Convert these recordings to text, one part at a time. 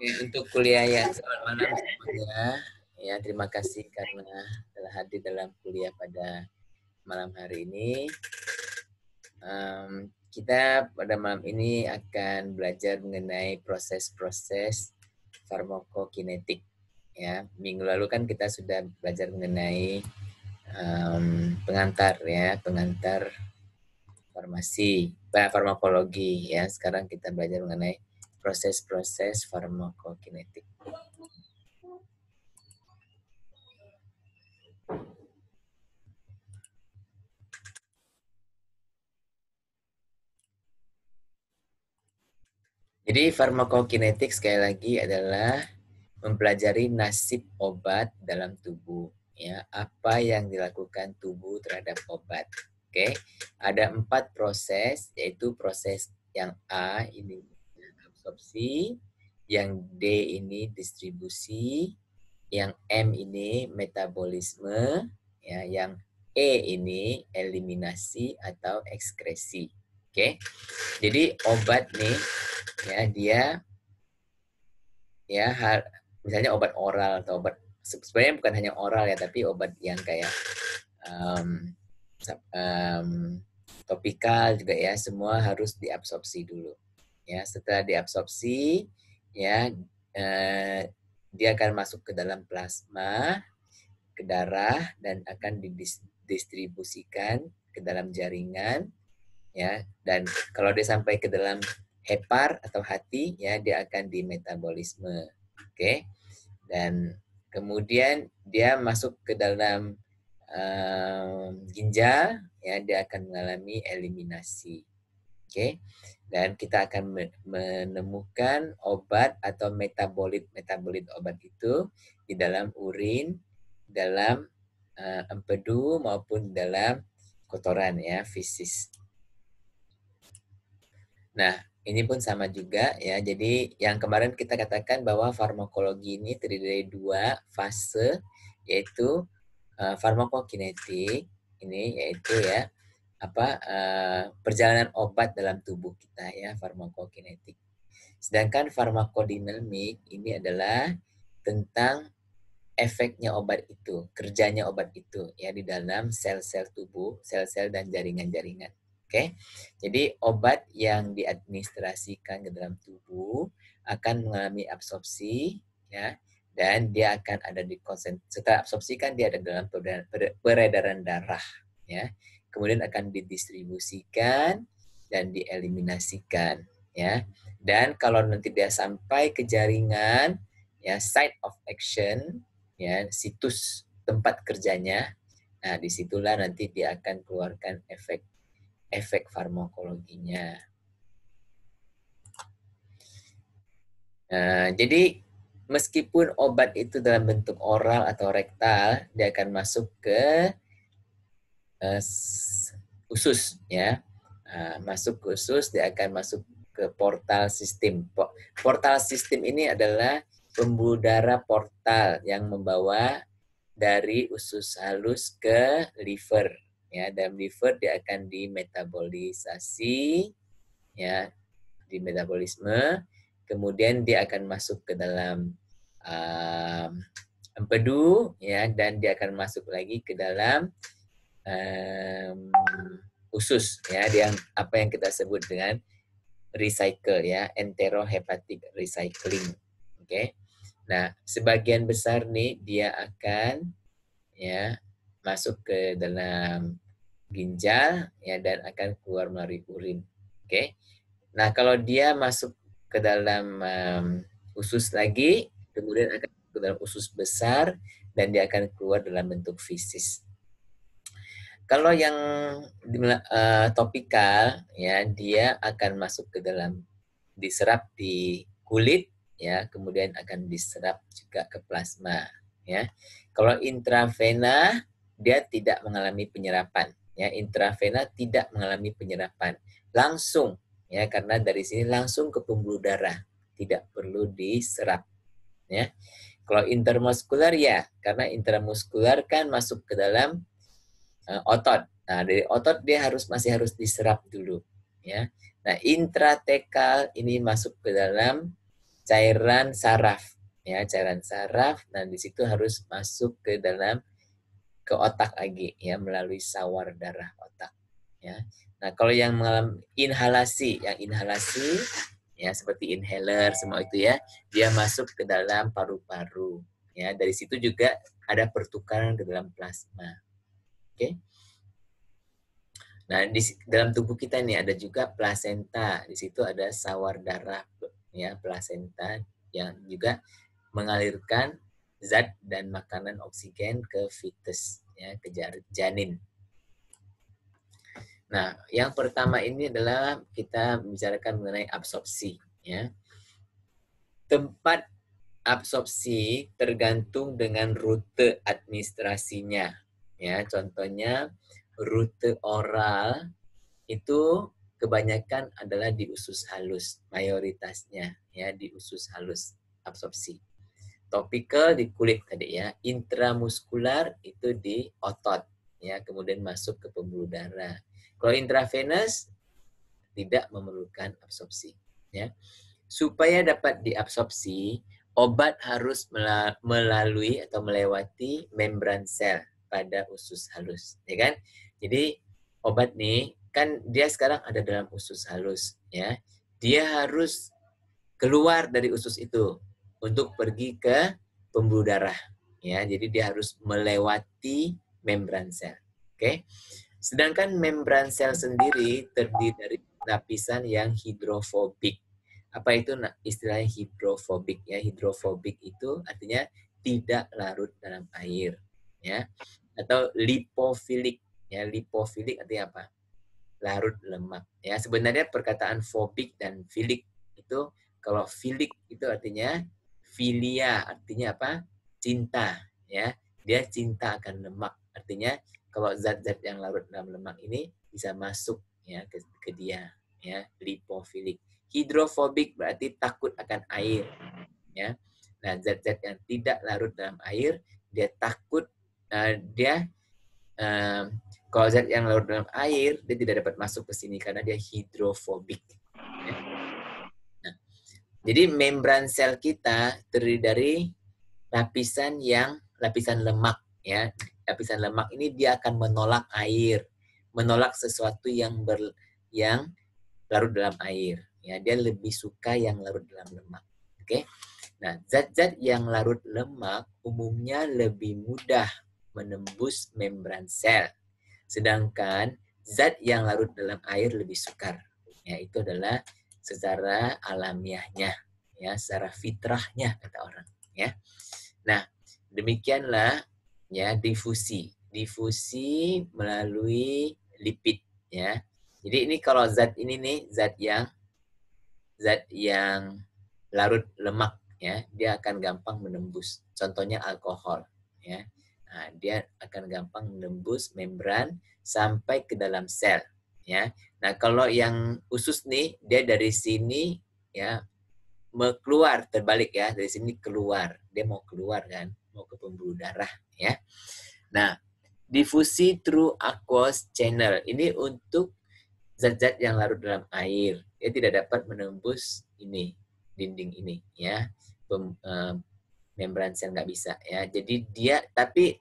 Ya, untuk kuliah yang selamat malam semuanya. Ya, terima kasih karena telah hadir dalam kuliah pada malam hari ini. Kita pada malam ini akan belajar mengenai proses-proses farmakokinetik. Ya, minggu lalu kan kita sudah belajar mengenai pengantar ya, pengantar farmakologi ya. Sekarang kita belajar mengenai proses-proses farmakokinetik. Jadi farmakokinetik sekali lagi adalah mempelajari nasib obat dalam tubuh. Ya, apa yang dilakukan tubuh terhadap obat. Oke, ada 4 proses, yaitu proses yang A ini absorpsi, yang D ini distribusi, yang M ini metabolisme, ya, yang E ini eliminasi atau ekskresi. Oke, jadi obat nih ya dia ya misalnya obat oral atau obat sebenarnya bukan hanya oral ya, tapi obat yang kayak um, um, topikal juga ya, semua harus diabsorpsi dulu ya. Setelah diabsorpsi ya, dia akan masuk ke dalam plasma, ke darah, dan akan didistribusikan ke dalam jaringan ya. Dan kalau dia sampai ke dalam hepar atau hati ya, dia akan dimetabolisme. Oke. Dan kemudian dia masuk ke dalam ginjal ya, dia akan mengalami eliminasi. Oke. Dan kita akan menemukan obat atau metabolit obat itu di dalam urin, dalam empedu maupun dalam kotoran ya, fesis. Nah, ini pun sama juga ya. Jadi yang kemarin kita katakan bahwa farmakologi ini terdiri dari 2 fase, yaitu farmakokinetik ini, yaitu ya perjalanan obat dalam tubuh kita ya, farmakokinetik. Sedangkan farmakodinamik ini adalah tentang efeknya obat itu, kerjanya obat itu ya di dalam sel-sel tubuh, sel-sel dan jaringan-jaringan. Oke, jadi obat yang diadministrasikan ke dalam tubuh akan mengalami absorpsi, ya, dan dia akan ada di setelah absorpsi kan dia ada dalam peredaran darah, ya, kemudian akan didistribusikan dan dieliminasikan, ya, dan kalau nanti dia sampai ke jaringan, ya, site of action, ya, situs tempat kerjanya, nah disitulah nanti dia akan keluarkan efek farmakologinya. Nah, jadi meskipun obat itu dalam bentuk oral atau rektal, dia akan masuk ke usus ya. Masuk ke usus, dia akan masuk ke portal sistem. Portal sistem ini adalah pembuluh darah portal yang membawa dari usus halus ke liver. Ya, dalam liver dia akan dimetabolisasi, ya, di metabolisme, kemudian dia akan masuk ke dalam empedu ya, dan dia akan masuk lagi ke dalam usus ya, yang apa yang kita sebut dengan recycle ya, enterohepatic recycling. Oke. Nah, sebagian besar nih dia akan ya masuk ke dalam ginjal ya, dan akan keluar melalui urin. Oke. Nah, kalau dia masuk ke dalam usus lagi, kemudian akan ke dalam usus besar, dan dia akan keluar dalam bentuk fesis. Kalau yang topikal, ya, dia akan masuk ke dalam, diserap di kulit, ya, kemudian akan diserap juga ke plasma, ya. Kalau intravena, dia tidak mengalami penyerapan, ya. Intravena tidak mengalami penyerapan, langsung, ya, karena dari sini langsung ke pembuluh darah, tidak perlu diserap, ya. Kalau intermuskular ya, karena intramuskular kan masuk ke dalam otot. Nah, dari otot dia masih harus diserap dulu, ya. Nah, intratekal ini masuk ke dalam cairan saraf, ya cairan saraf. Nah di situ harus masuk ke otak lagi, ya melalui sawar darah otak, ya. Nah kalau yang mengalami inhalasi, ya seperti inhaler semua itu ya, dia masuk ke dalam paru-paru, ya. Dari situ juga ada pertukaran ke dalam plasma, oke. Nah, di dalam tubuh kita ini ada juga plasenta. Di situ ada sawar darah, ya, plasenta yang juga mengalirkan zat dan makanan oksigen ke fetus, ya, ke janin. Nah, yang pertama ini adalah kita bicarakan mengenai absorpsi, ya. Tempat absorpsi tergantung dengan rute administrasinya, ya. Contohnya rute oral itu kebanyakan adalah di usus halus, mayoritasnya ya di usus halus absorpsi. Topikal di kulit tadi ya, intramuskular itu di otot ya, kemudian masuk ke pembuluh darah. Kalau intravenous tidak memerlukan absorpsi ya. Supaya dapat diabsorpsi, obat harus melalui atau melewati membran sel pada usus halus, ya kan? Jadi obat nih kan dia sekarang ada dalam usus halus, ya. Dia harus keluar dari usus itu untuk pergi ke pembuluh darah, ya. Jadi dia harus melewati membran sel. Oke. Sedangkan membran sel sendiri terdiri dari lapisan yang hidrofobik. Apa itu istilahnya hidrofobik ya? Hidrofobik itu artinya tidak larut dalam air, ya. Atau lipofilik ya. Lipofilik artinya apa? Larut lemak. Ya, sebenarnya perkataan fobik dan filik itu, kalau filik itu artinya filia, artinya apa? Cinta, ya. Dia cinta akan lemak. Artinya kalau zat-zat yang larut dalam lemak ini bisa masuk ya ke dia, ya, lipofilik. Hidrofobik berarti takut akan air, ya. Nah, zat-zat yang tidak larut dalam air, dia takut dia kalau zat yang larut dalam air, dia tidak dapat masuk ke sini karena dia hidrofobik. Ya. Nah, jadi membran sel kita terdiri dari lapisan lemak, ya. Lapisan lemak ini dia akan menolak air, menolak sesuatu yang larut dalam air. Ya, dia lebih suka yang larut dalam lemak. Oke. Nah, zat-zat yang larut lemak umumnya lebih mudah menembus membran sel. Sedangkan zat yang larut dalam air lebih sukar. Ya, itu adalah secara alamiahnya, ya, secara fitrahnya kata orang, ya. Nah, demikianlah ya difusi. Difusi melalui lipid, ya. Jadi ini kalau zat ini nih, zat yang larut lemak ya, dia akan gampang menembus. Contohnya alkohol, ya. Nah, dia akan gampang menembus membran sampai ke dalam sel, ya. Nah, kalau yang usus nih, dia dari sini ya keluar, terbalik ya, dari sini keluar. Dia mau keluar kan, mau ke pembuluh darah, ya. Nah, difusi through aqueous channel. Ini untuk zat-zat yang larut dalam air. Dia tidak dapat menembus ini, dinding ini, ya. Membran sel nggak bisa, ya. Jadi dia, tapi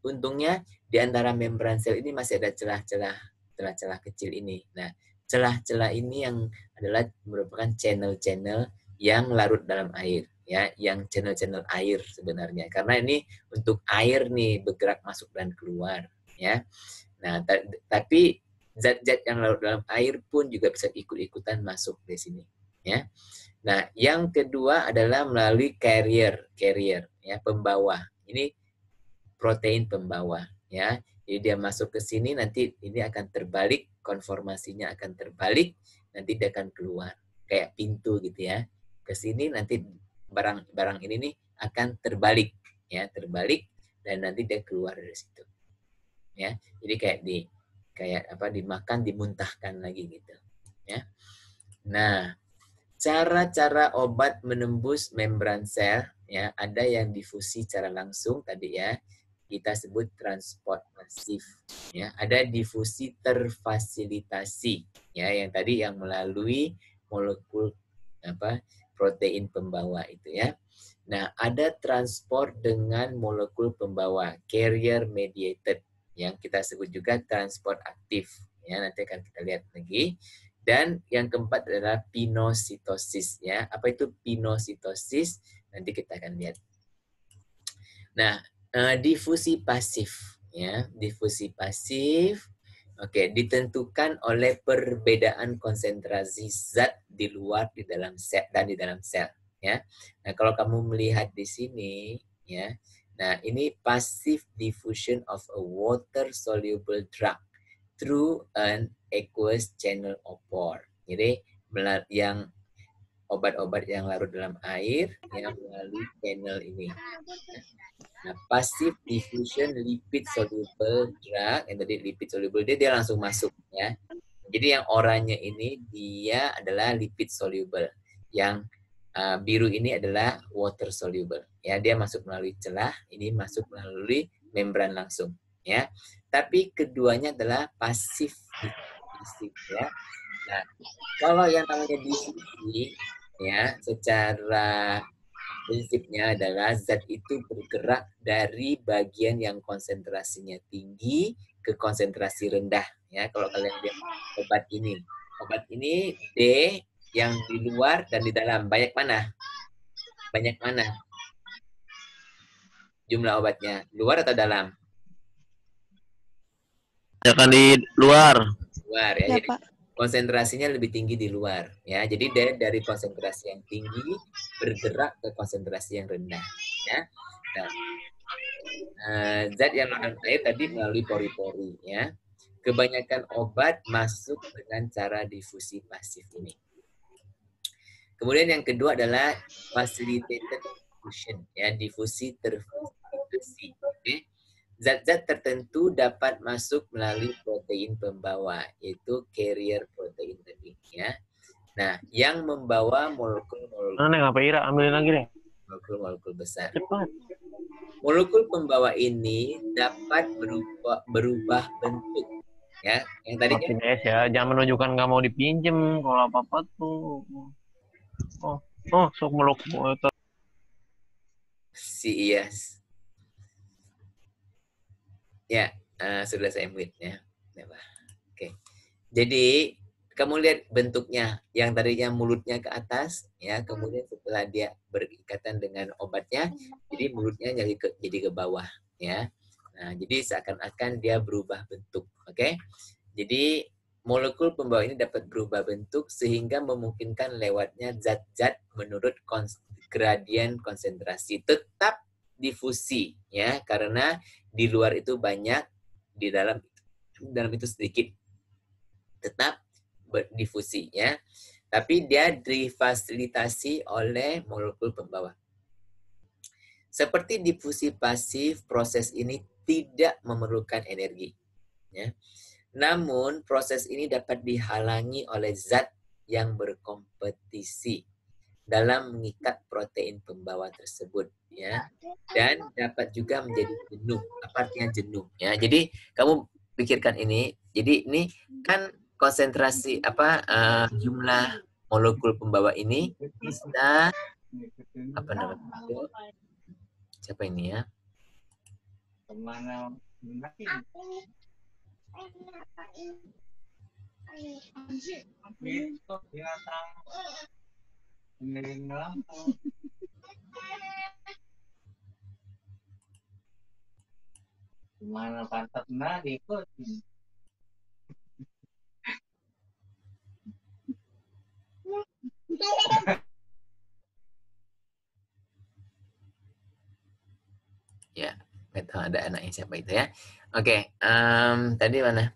untungnya di antara membran sel ini masih ada celah-celah kecil ini. Nah, celah-celah ini yang adalah merupakan channel-channel yang larut dalam air, ya, yang channel-channel air sebenarnya. Karena ini untuk air nih bergerak masuk dan keluar, ya. Nah, tapi zat-zat yang larut dalam air pun juga bisa ikut-ikutan masuk di sini, ya. Nah, yang kedua adalah melalui carrier, ya, pembawa. Ini protein pembawa, ya. Jadi dia masuk ke sini, nanti ini akan terbalik, konformasinya akan terbalik, nanti dia akan keluar kayak pintu gitu ya. Ke sini nanti barang ini nih akan terbalik, ya, terbalik dan nanti dia keluar dari situ. Ya. Jadi kayak dimakan, dimuntahkan lagi gitu, ya. Nah, cara-cara obat menembus membran sel, ya, ada yang difusi secara langsung tadi ya, kita sebut transport masif, ya. Ada difusi terfasilitasi, ya, yang tadi yang melalui molekul protein pembawa itu ya. Nah, ada transport dengan molekul pembawa, carrier mediated, yang kita sebut juga transport aktif. Ya, nanti akan kita lihat lagi. Dan yang keempat adalah pinositosis. Ya, apa itu pinositosis? Nanti kita akan lihat. Nah, difusi pasif. Ya, difusi pasif. Oke, ditentukan oleh perbedaan konsentrasi zat di luar, di dalam sel dan di dalam sel. Ya, nah kalau kamu melihat di sini, ya, nah ini passive diffusion of a water soluble drug through an aqueous channel of pore. Jadi yang obat-obat yang larut dalam air yang melalui channel ini. Nah, passive diffusion lipid soluble drug, yang tadi lipid soluble dia langsung masuk ya. Jadi yang oranye ini dia adalah lipid soluble. Yang biru ini adalah water soluble. Ya, dia masuk melalui celah, ini masuk melalui membran langsung ya. Tapi keduanya adalah pasif ya. Nah, kalau yang namanya difusi ya, secara prinsipnya adalah zat itu bergerak dari bagian yang konsentrasinya tinggi ke konsentrasi rendah. Ya, kalau kalian lihat obat ini D yang di luar dan di dalam banyak mana? Banyak mana? Jumlah obatnya luar atau dalam? Jangan di luar. Luar ya. Jadi konsentrasinya lebih tinggi di luar ya. Jadi dari konsentrasi yang tinggi bergerak ke konsentrasi yang rendah ya. Nah, zat yang dalam air tadi melalui pori-pori ya. Kebanyakan obat masuk dengan cara difusi pasif ini. Kemudian yang kedua adalah facilitated diffusion ya, difusi terfasilitasi. Okay. Zat-zat tertentu dapat masuk melalui protein pembawa, yaitu carrier protein tadi ya. Nah, yang membawa molekul-molekul ambilin lagi deh. Molekul-molekul besar. Cepat. Molekul pembawa ini dapat berubah bentuk. Ya, yang tadi kan ya, jangan menunjukkan nggak mau dipinjem kalau apa-apa tuh. Sok meluk si Iyas. Ya, sudah saya mute ya. Oke. Jadi kamu lihat bentuknya yang tadinya mulutnya ke atas ya, kemudian setelah dia berikatan dengan obatnya, jadi mulutnya jadi ke bawah ya. Nah, jadi seakan-akan dia berubah bentuk, oke? Jadi molekul pembawa ini dapat berubah bentuk sehingga memungkinkan lewatnya zat-zat menurut gradien konsentrasi, tetap difusi ya, karena di luar itu banyak, di dalam itu sedikit, tetap berdifusi ya. Tapi dia difasilitasi oleh molekul pembawa. Seperti difusi pasif, proses ini tidak memerlukan energi. Ya. Namun, proses ini dapat dihalangi oleh zat yang berkompetisi dalam mengikat protein pembawa tersebut. Ya. Dan dapat juga menjadi jenuh. Apa artinya jenuh? Ya. Jadi, kamu pikirkan ini. Jadi, ini kan konsentrasi jumlah molekul pembawa ini bisa siapa ini ya? Mana pantatnya ikut. Ya, nggak tahu ada anaknya siapa itu ya. Oke, tadi mana?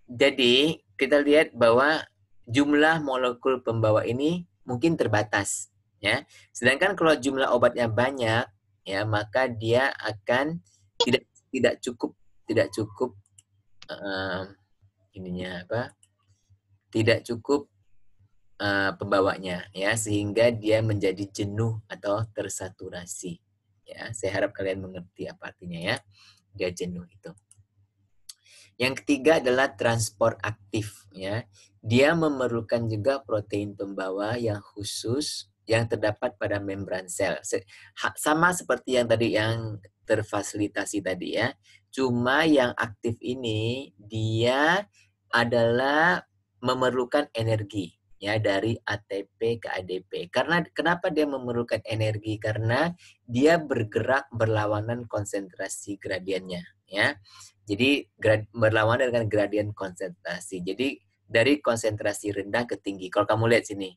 Jadi kita lihat bahwa jumlah molekul pembawa ini mungkin terbatas, ya. Sedangkan kalau jumlah obatnya banyak, ya maka dia akan tidak cukup tidak cukup pembawanya, ya, sehingga dia menjadi jenuh atau tersaturasi. Ya, saya harap kalian mengerti apa artinya ya, dia jenuh itu. Yang ketiga adalah transport aktif, ya. Dia memerlukan juga protein pembawa yang khusus yang terdapat pada membran sel. Sama seperti yang tadi yang terfasilitasi tadi ya. Cuma yang aktif ini dia adalah memerlukan energi ya dari ATP ke ADP. Karena kenapa dia memerlukan energi? Karena dia bergerak berlawanan konsentrasi gradiennya ya. Jadi berlawanan dengan gradien konsentrasi. Jadi dari konsentrasi rendah ke tinggi. Kalau kamu lihat sini,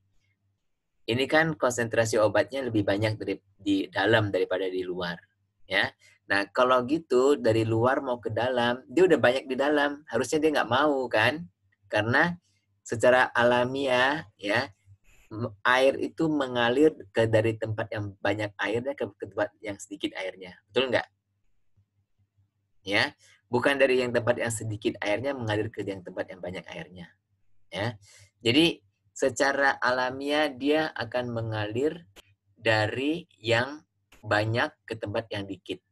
ini kan konsentrasi obatnya lebih banyak di dalam daripada di luar, ya. Nah, kalau gitu dari luar mau ke dalam, dia udah banyak di dalam. Harusnya dia nggak mau kan? Karena secara alamiah, ya, air itu mengalir dari tempat yang banyak airnya ke tempat yang sedikit airnya. Betul nggak? Ya, bukan dari yang tempat yang sedikit airnya mengalir ke yang tempat yang banyak airnya. Ya, jadi secara alamiah dia akan mengalir dari yang banyak ke tempat yang dikit.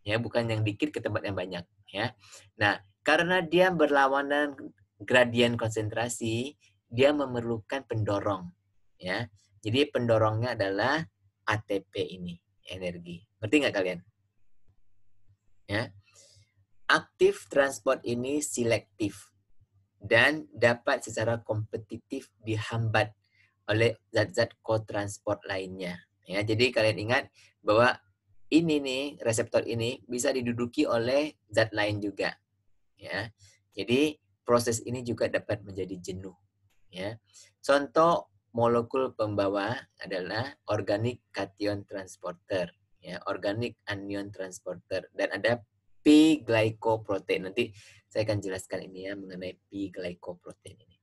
Ya, bukan yang dikit ke tempat yang banyak. Ya, nah karena dia berlawanan gradien konsentrasi, dia memerlukan pendorong. Ya, jadi pendorongnya adalah ATP ini, energi. Ngerti nggak kalian? Ya, aktif transport ini selektif dan dapat secara kompetitif dihambat oleh zat-zat kotransport lainnya. Ya, jadi kalian ingat bahwa ini nih reseptor ini bisa diduduki oleh zat lain juga. Ya, jadi proses ini juga dapat menjadi jenuh. Ya, contoh molekul pembawa adalah organic cation transporter, ya, organic anion transporter, dan ada P-glycoprotein. Nanti saya akan jelaskan ini ya mengenai P-glycoprotein ini.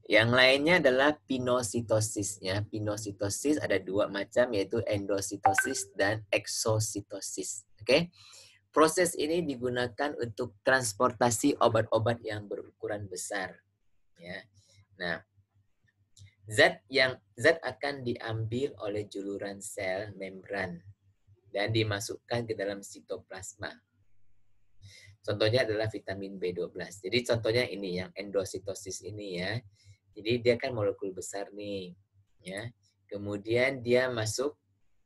Yang lainnya adalah pinositosis. Ya. Pinositosis ada dua macam, yaitu endositosis dan exositosis. Oke, proses ini digunakan untuk transportasi obat-obat yang berukuran besar. Ya. Nah, zat akan diambil oleh juluran sel membran dan dimasukkan ke dalam sitoplasma. Contohnya adalah vitamin B12. Jadi contohnya ini yang endositosis ini ya. Jadi dia kan molekul besar nih, ya. Kemudian dia masuk,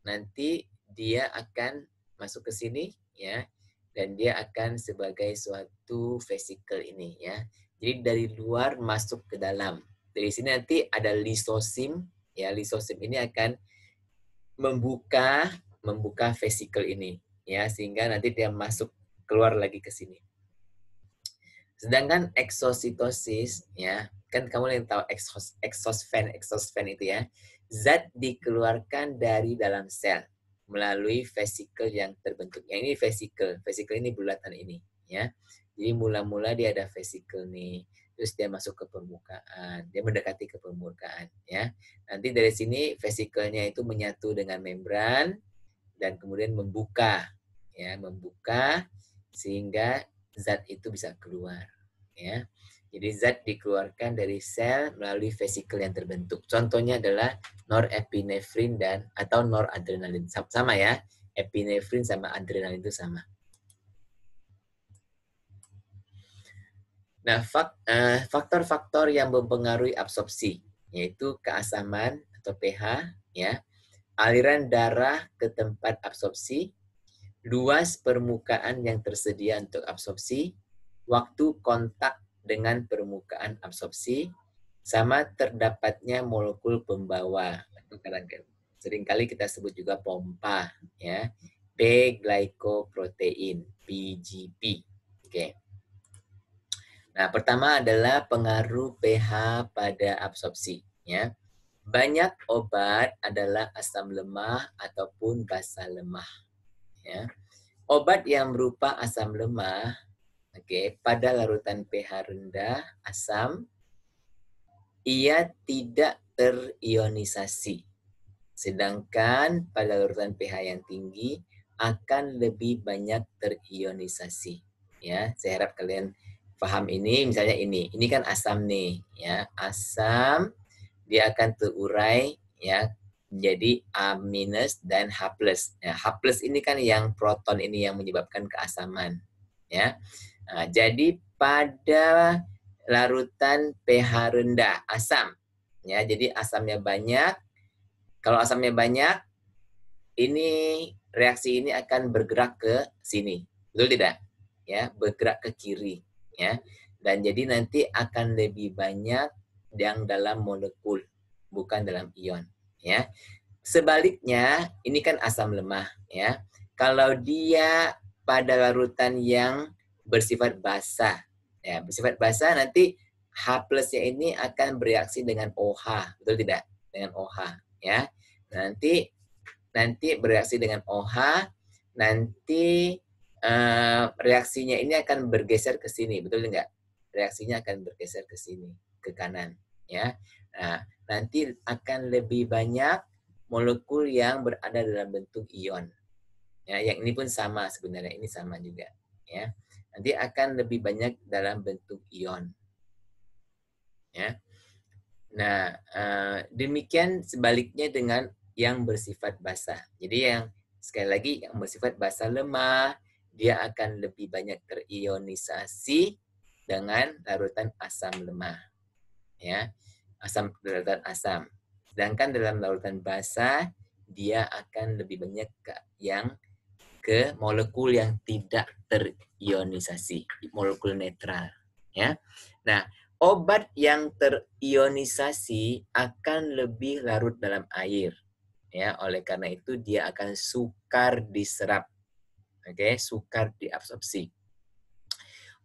nanti dia akan masuk ke sini, ya. Dan dia akan sebagai suatu vesikel ini, ya. Jadi dari luar masuk ke dalam. Dari sini nanti ada lisosim, ya. Lisosim ini akan membuka vesikel ini, ya, sehingga nanti dia masuk keluar lagi ke sini. Sedangkan exositosis, ya, kan kamu yang tahu exosfen itu ya, zat dikeluarkan dari dalam sel melalui vesikel yang terbentuk. Yang ini vesikel ini bulatan ini, ya. Jadi mula-mula dia ada vesikel nih, terus dia masuk ke permukaan, dia mendekati ke permukaan, ya. Nanti dari sini vesikelnya itu menyatu dengan membran dan kemudian membuka, ya, membuka sehingga zat itu bisa keluar, ya. Jadi zat dikeluarkan dari sel melalui vesikel yang terbentuk. Contohnya adalah norepinefrin dan atau noradrenalin. Sama ya, epinefrin sama adrenalin itu sama. Nah, faktor-faktor yang mempengaruhi absorpsi yaitu keasaman atau pH, ya, aliran darah ke tempat absorpsi, luas permukaan yang tersedia untuk absorpsi, waktu kontak dengan permukaan absorpsi, sama terdapatnya molekul pembawa. Seringkali kita sebut juga pompa, ya, P-glycoprotein, PGP. Oke. Nah, pertama adalah pengaruh pH pada absorpsi, ya. Banyak obat adalah asam lemah ataupun basa lemah, ya. Obat yang berupa asam lemah, pada larutan pH rendah, asam, ia tidak terionisasi. Sedangkan pada larutan pH yang tinggi akan lebih banyak terionisasi. Ya, saya harap kalian paham ini. Misalnya ini kan asam nih, ya. Asam dia akan terurai ya menjadi A- dan H+. Ya, H+ ini kan yang proton ini yang menyebabkan keasaman, ya. Nah, jadi pada larutan pH rendah, asam. Ya, jadi asamnya banyak. Kalau asamnya banyak, ini reaksi ini akan bergerak ke sini. Betul tidak? Ya, bergerak ke kiri, ya. Dan jadi nanti akan lebih banyak yang dalam molekul, bukan dalam ion, ya. Sebaliknya, ini kan asam lemah, ya. Kalau dia pada larutan yang bersifat basah, ya, bersifat basah nanti H plusnya ini akan bereaksi dengan OH, betul tidak? Dengan OH, ya. Nanti bereaksi dengan OH, nanti reaksinya ini akan bergeser ke sini, betul enggak? Reaksinya akan bergeser ke sini, ke kanan, ya. Nah, nanti akan lebih banyak molekul yang berada dalam bentuk ion. Ya, yang ini pun sama sebenarnya, ini sama juga, ya. Nanti akan lebih banyak dalam bentuk ion. Ya. Nah, demikian sebaliknya dengan yang bersifat basah. Jadi yang sekali lagi yang bersifat basah lemah, dia akan lebih banyak terionisasi dengan larutan asam lemah. Ya, larutan asam. Sedangkan dalam larutan basah, dia akan lebih banyak ke molekul yang tidak terionisasi, molekul netral. Ya. Nah, obat yang terionisasi akan lebih larut dalam air. Ya, oleh karena itu dia akan sukar diserap. Oke, sukar diabsorpsi.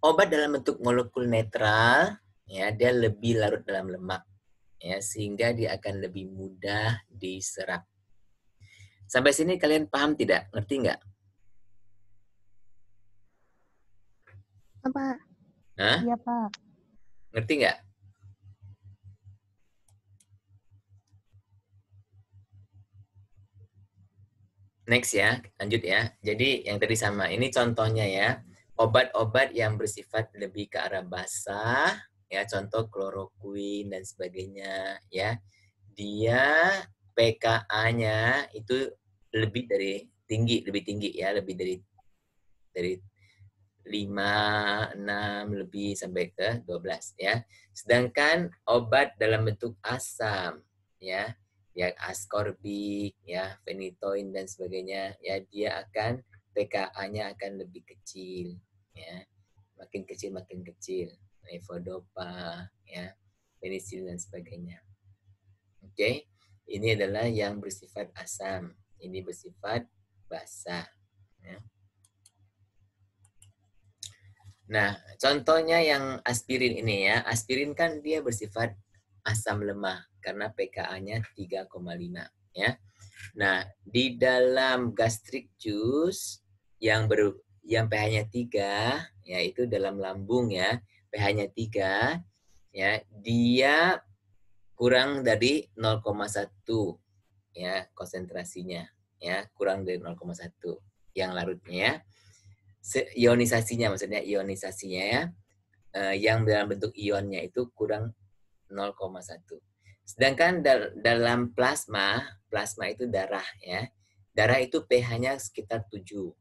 Obat dalam bentuk molekul netral, ya, dia lebih larut dalam lemak. Ya, sehingga dia akan lebih mudah diserap. Sampai sini kalian paham tidak? Ngerti nggak? Pak. Hah? Iya, Pak. Ngerti nggak? Next ya, lanjut ya. Jadi yang tadi sama, ini contohnya ya. Obat-obat yang bersifat lebih ke arah basah, ya contoh kloroquine dan sebagainya, ya. Dia pKa-nya itu lebih tinggi ya, lebih dari 5, 6 lebih sampai ke 12 ya. Sedangkan obat dalam bentuk asam ya, yang ascorbik ya, phenytoin dan sebagainya ya, dia akan pKa-nya akan lebih kecil ya. Makin kecil, levodopa ya, penicillin dan sebagainya. Oke. Ini adalah yang bersifat asam, ini bersifat basah ya. Nah, contohnya yang aspirin ini ya. Aspirin kan dia bersifat asam lemah karena pKa-nya 3,5 ya. Nah, di dalam gastric juice yang pH-nya 3 yaitu dalam lambung ya, pH-nya 3 ya, dia kurang dari 0,1 ya konsentrasinya ya, kurang dari 0,1 yang larutnya ya. Ionisasinya maksudnya ionisasinya ya, yang dalam bentuk ionnya itu kurang 0,1. Sedangkan dalam plasma itu darah ya. Darah itu pH-nya sekitar 7,4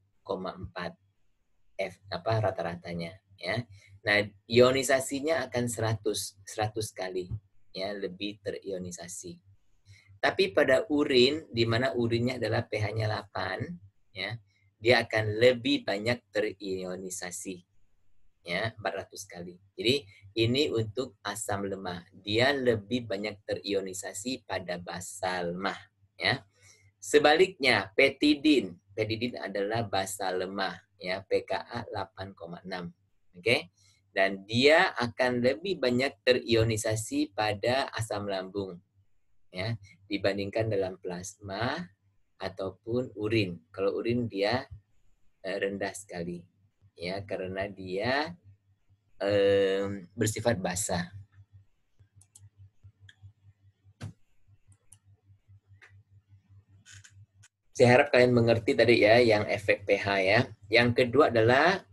rata-ratanya ya. Nah, ionisasinya akan 100 kali ya, lebih terionisasi. Tapi pada urin, di mana urinnya adalah pH-nya 8 ya, dia akan lebih banyak terionisasi ya, 400 kali. Jadi ini untuk asam lemah, dia lebih banyak terionisasi pada basa lemah ya. Sebaliknya petidin adalah basa lemah ya, pKa 8,6. Oke. Dan dia akan lebih banyak terionisasi pada asam lambung ya, dibandingkan dalam plasma ataupun urin. Kalau urin dia rendah sekali ya, karena dia bersifat basah. Saya harap kalian mengerti tadi ya yang efek pH ya. Yang kedua adalah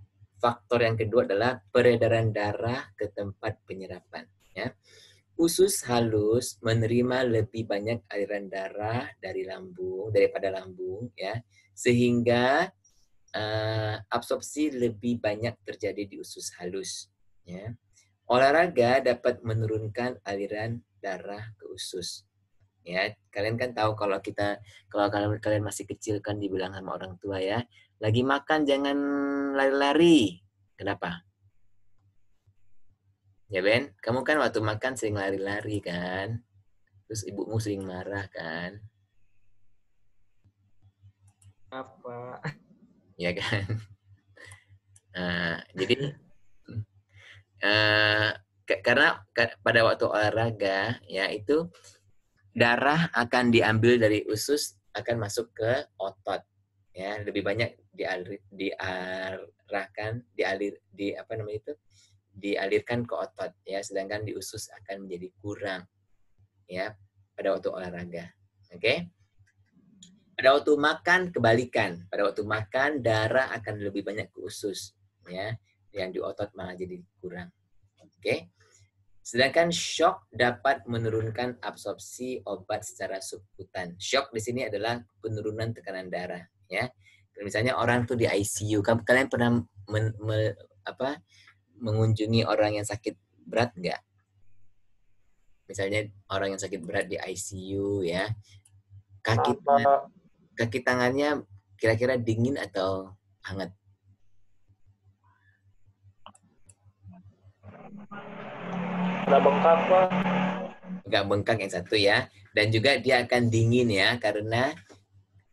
faktor yang kedua adalah peredaran darah ke tempat penyerapan ya. Usus halus menerima lebih banyak aliran darah daripada lambung ya, sehingga absorpsi lebih banyak terjadi di usus halus. Ya. Olahraga dapat menurunkan aliran darah ke usus. Ya, kalian kan tahu kalau kalian masih kecil kan dibilang sama orang tua ya, lagi makan jangan lari-lari. Kenapa? Ya Ben, kamu kan waktu makan sering lari-lari kan? Terus ibumu sering marah kan? Apa? Ya kan? Jadi karena pada waktu olahraga ya itu darah akan diambil dari usus akan masuk ke otot ya lebih banyak dialirkan ke otot ya sedangkan di usus akan menjadi kurang ya pada waktu olahraga. Oke? Pada waktu makan kebalikan. Pada waktu makan darah akan lebih banyak ke usus ya yang di otot malah jadi kurang. Oke? Sedangkan shock dapat menurunkan absorpsi obat secara subkutan. Shock di sini adalah penurunan tekanan darah, ya. Misalnya orang tuh di ICU, kalian pernah mengunjungi orang yang sakit berat nggak? Misalnya orang yang sakit berat di ICU, ya. Kaki tangannya kira-kira dingin atau hangat? Udah bengkak, Pak. Nggak bengkak yang satu ya. Dan juga dia akan dingin ya, karena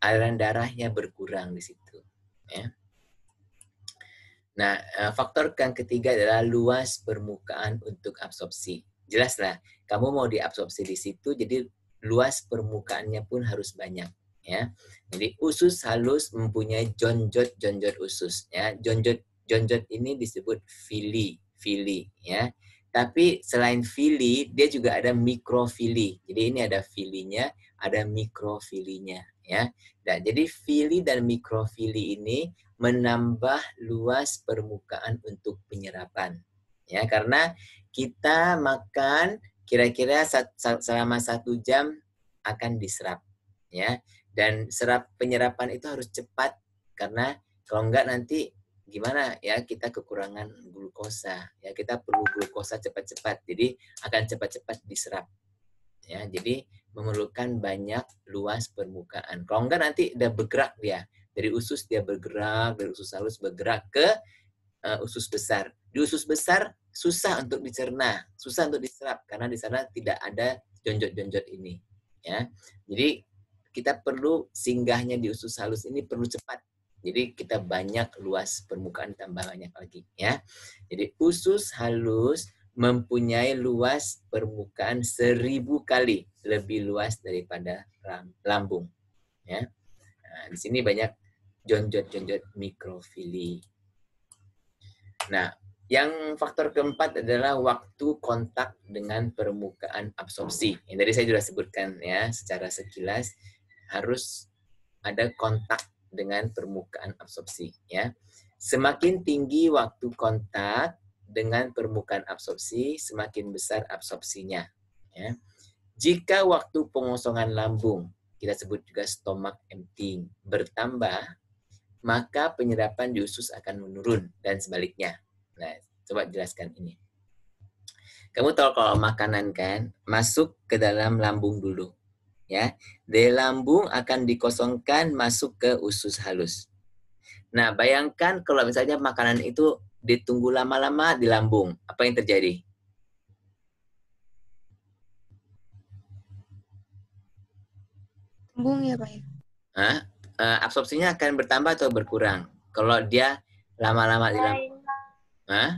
aliran darahnya berkurang di situ. Ya. Nah, faktor yang ketiga adalah luas permukaan untuk absorpsi. Jelaslah, kamu mau diabsorpsi di situ, jadi luas permukaannya pun harus banyak. Ya, jadi usus halus mempunyai jonjot usus. Ya, jonjot ini disebut villi, ya. Tapi selain villi, dia juga ada mikrofili. Jadi ini ada vilinya, ada mikrofilinya, ya. Nah, jadi villi dan mikrofili ini menambah luas permukaan untuk penyerapan. Ya, karena kita makan kira-kira selama 1 jam akan diserap. Ya, dan penyerapan itu harus cepat karena kalau enggak nanti gimana ya kita kekurangan glukosa ya kita perlu glukosa cepat-cepat jadi akan cepat-cepat diserap ya jadi memerlukan banyak luas permukaan kalau enggak nanti udah bergerak dia dari usus dia bergerak dari usus halus bergerak ke usus besar di usus besar susah untuk dicerna susah untuk diserap karena di sana tidak ada jonjot-jonjot ini ya jadi kita perlu singgahnya di usus halus ini perlu cepat jadi kita banyak luas permukaan tambah banyak lagi ya. Jadi usus halus mempunyai luas permukaan 1000 kali lebih luas daripada lambung ya. Nah, di sini banyak jonjot-jonjot mikrofili. Nah, yang faktor keempat adalah waktu kontak dengan permukaan absorpsi. Yang tadi saya sudah sebutkan ya secara sekilas harus ada kontak dengan permukaan absorpsi ya. Semakin tinggi waktu kontak dengan permukaan absorpsi, semakin besar absorpsinya ya. Jika waktu pengosongan lambung, kita sebut juga stomach emptying, bertambah, maka penyerapan di usus akan menurun dan sebaliknya. Nah, coba jelaskan ini. Kamu tahu kalau makanan kan masuk ke dalam lambung dulu. Ya, dari lambung akan dikosongkan masuk ke usus halus. Nah, bayangkan kalau misalnya makanan itu ditunggu lama-lama di lambung, apa yang terjadi? Lambung ya, Pak. Hah? Absorpsinya akan bertambah atau berkurang? Kalau dia lama-lama di lambung. Hah?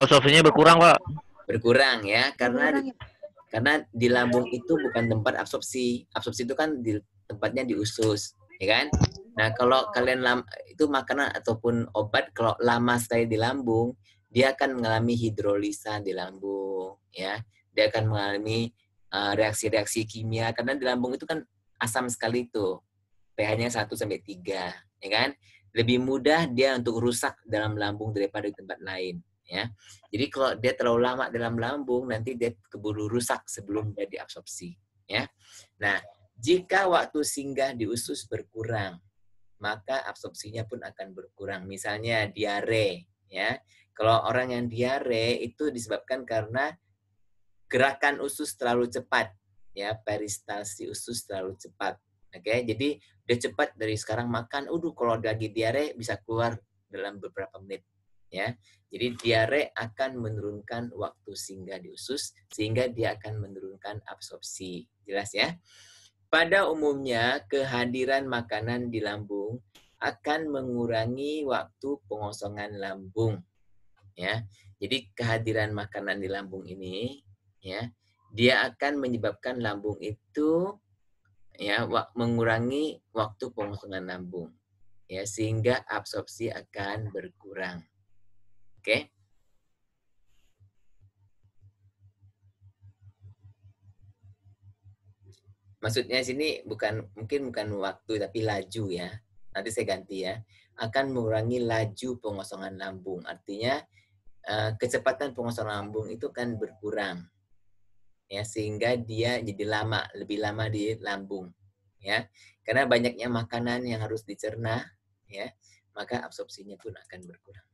Absorpsinya berkurang, Pak. Berkurang ya, Berkurang ya, karena di lambung itu bukan tempat absorpsi. Absorpsi itu kan tempatnya di usus, ya kan? Nah, kalau kalian itu makanan ataupun obat kalau lama sekali di lambung, dia akan mengalami hidrolisa di lambung, ya. Dia akan mengalami reaksi-reaksi kimia karena di lambung itu kan asam sekali tuh. pH-nya 1 sampai 3, ya kan? Lebih mudah dia untuk rusak dalam lambung daripada di tempat lain. Ya, jadi kalau dia terlalu lama dalam lambung nanti dia keburu rusak sebelum dia diabsorpsi. Ya, nah jika waktu singgah di usus berkurang, maka absorpsinya pun akan berkurang. Misalnya diare, ya. Kalau orang yang diare itu disebabkan karena gerakan usus terlalu cepat, ya, peristalsi usus terlalu cepat. Oke, jadi udah cepat dari sekarang makan, kalau lagi diare bisa keluar dalam beberapa menit, ya. Jadi diare akan menurunkan waktu singgah di usus sehingga dia akan menurunkan absorpsi. Jelas ya? Pada umumnya kehadiran makanan di lambung akan mengurangi waktu pengosongan lambung, ya. Jadi kehadiran makanan di lambung ini, ya, dia akan menyebabkan lambung itu, ya, mengurangi waktu pengosongan lambung, ya, sehingga absorpsi akan berkurang. Oke? Maksudnya sini mungkin bukan waktu tapi laju, ya. Nanti saya ganti, ya. Akan mengurangi laju pengosongan lambung. Artinya kecepatan pengosongan lambung itu kan berkurang, ya, sehingga dia jadi lebih lama di lambung, ya. Karena banyaknya makanan yang harus dicerna, ya, maka absorpsinya pun akan berkurang.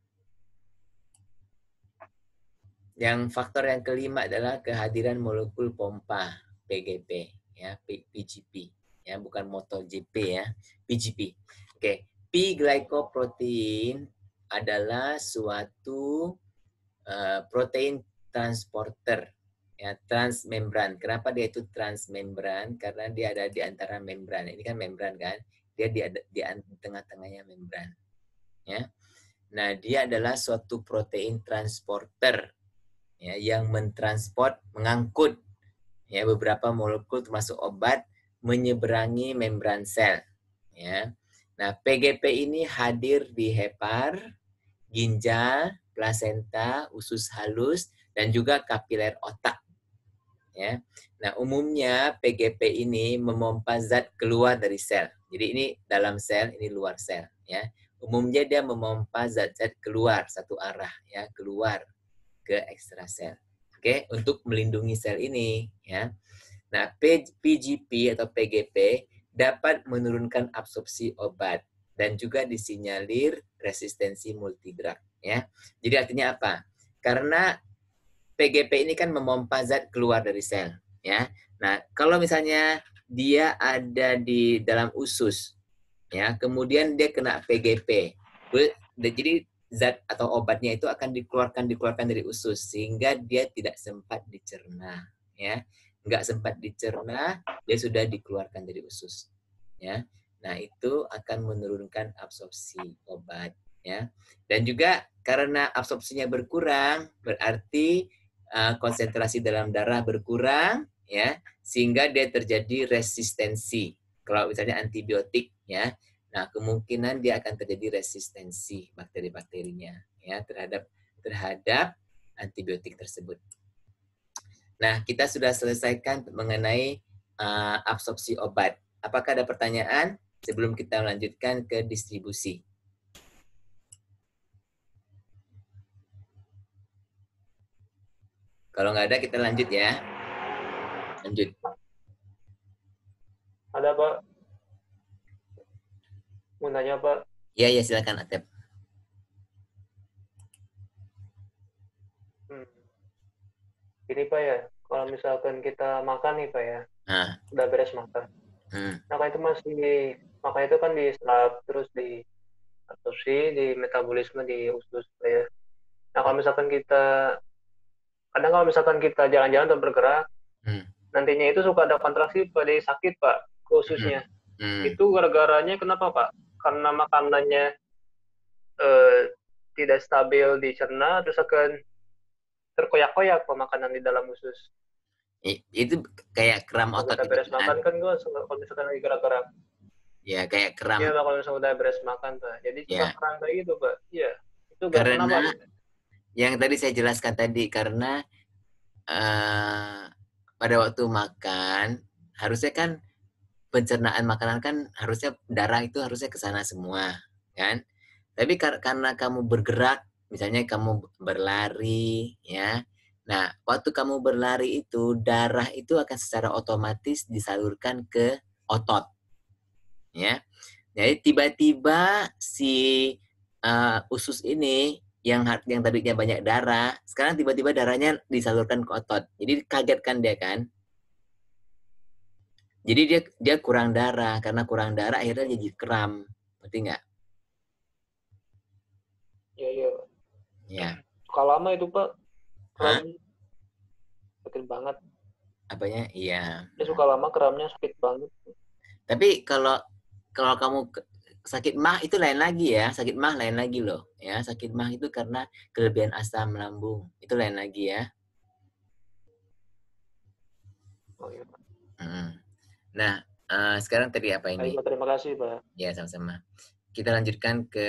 Yang faktor yang kelima adalah kehadiran molekul pompa PGP, ya, PGP, ya, bukan MotoGP, ya, PGP. Oke, P-glycoprotein adalah suatu protein transporter, ya, transmembran. Kenapa dia itu transmembran? Karena dia ada di antara membran. Ini kan membran kan? Dia di tengah-tengahnya membran, ya. Nah, dia adalah suatu protein transporter, ya, yang mengangkut, ya, beberapa molekul termasuk obat menyeberangi membran sel, ya. Nah, PGP ini hadir di hepar, ginjal, plasenta, usus halus, dan juga kapiler otak, ya. Nah, umumnya PGP ini memompa zat keluar dari sel. Jadi ini dalam sel, ini luar sel, ya. Umumnya dia memompa zat-zat keluar satu arah, ya, keluar ke ekstrasel. Oke, untuk melindungi sel ini, ya. Nah, PGP atau PGP dapat menurunkan absorpsi obat dan juga disinyalir resistensi multidrug, ya. Jadi artinya apa? Karena PGP ini kan memompa zat keluar dari sel, ya. Nah, kalau misalnya dia ada di dalam usus, ya, kemudian dia kena PGP, jadi zat atau obatnya itu akan dikeluarkan dari usus sehingga dia tidak sempat dicerna, ya. Nggak sempat dicerna, dia sudah dikeluarkan dari usus, ya. Nah, itu akan menurunkan absorpsi obat, ya. Dan juga karena absorpsinya berkurang, berarti konsentrasi dalam darah berkurang, ya, sehingga dia terjadi resistensi. Kalau misalnya antibiotik, ya, nah kemungkinan dia akan terjadi resistensi bakteri-bakterinya, ya, terhadap antibiotik tersebut. Nah, kita sudah selesaikan mengenai absorpsi obat. Apakah ada pertanyaan sebelum kita melanjutkan ke distribusi? Kalau nggak ada, kita lanjut, ya. Lanjut. Ada, Pak. Mau nanya, Pak. Iya, silakan, Atep. Ini, Pak, ya. Kalau misalkan kita makan nih, Pak, ya. Udah beres makan. Maka itu maka itu kan diserap, terus di absorpsi, di metabolisme di usus, Pak, ya. Nah, kalau misalkan kita jalan-jalan atau bergerak, nantinya itu suka ada kontraksi pada sakit, Pak, ke ususnya. Itu gara-garanya kenapa, Pak? Karena makanannya tidak stabil dicerna, terus akan terkoyak-koyak pemakanan di dalam usus. Itu kayak kram otot. Kita beres makan kan gue kalau misalkan lagi gerak-gerak. Ya, kayak kram. Iya, kalau misalkan udah beres makan, Pak. Jadi suka kram kayak gitu, Pak. Iya. Itu karena kenapa? Yang tadi saya jelaskan tadi, karena pada waktu makan, harusnya kan pencernaan makanan kan harusnya darah itu harusnya ke sana semua, kan? Tapi karena kamu bergerak, misalnya kamu berlari, ya. Nah, waktu kamu berlari itu darah itu akan secara otomatis disalurkan ke otot, ya. Jadi tiba-tiba si usus ini yang tadinya banyak darah, sekarang tiba-tiba darahnya disalurkan ke otot. Jadi kaget kan dia kan? Jadi dia kurang darah, karena kurang darah akhirnya jadi kram, ngerti nggak? Iya, iya. Ya. Kalau lama itu Pak, kram sakit banget. Apanya? Iya. Dia suka lama kramnya sakit banget. Tapi kalau kamu sakit mah itu lain lagi ya, sakit mah lain lagi loh. Ya, sakit mah itu karena kelebihan asam lambung, itu lain lagi ya. Oh iya Pak. Nah, sekarang tadi apa ini? Baik, terima kasih Pak. Ya, sama-sama. Kita lanjutkan ke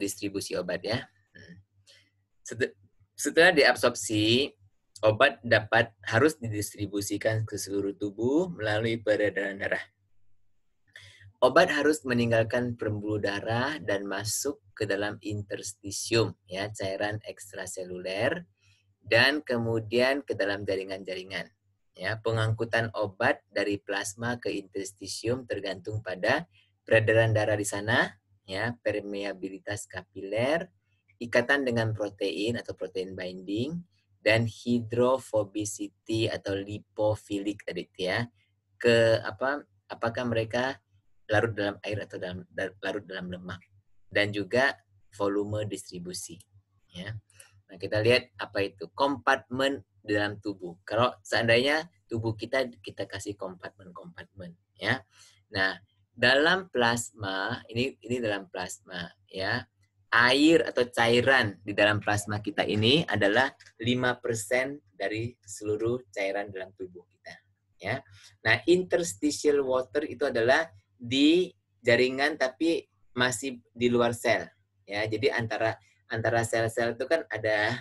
distribusi obat ya. Setelah diabsorpsi, obat harus didistribusikan ke seluruh tubuh melalui peredaran darah. Obat harus meninggalkan pembuluh darah dan masuk ke dalam interstisium, ya, cairan ekstraseluler, dan kemudian ke dalam jaringan-jaringan. Ya, pengangkutan obat dari plasma ke interstisium tergantung pada peredaran darah di sana, ya, permeabilitas kapiler, ikatan dengan protein atau protein binding, dan hydrophobicity atau lipofilik tadi ya. Apakah mereka larut dalam air atau larut dalam lemak, dan juga volume distribusi. Ya. Nah, kita lihat apa itu kompartemen dalam tubuh. Kalau seandainya tubuh kita kasih kompartemen, ya. Nah, dalam plasma ini dalam plasma, ya. Air atau cairan di dalam plasma kita ini adalah 5% dari seluruh cairan dalam tubuh kita, ya. Nah, interstitial water itu adalah di jaringan tapi masih di luar sel, ya. Jadi antara sel-sel itu kan ada,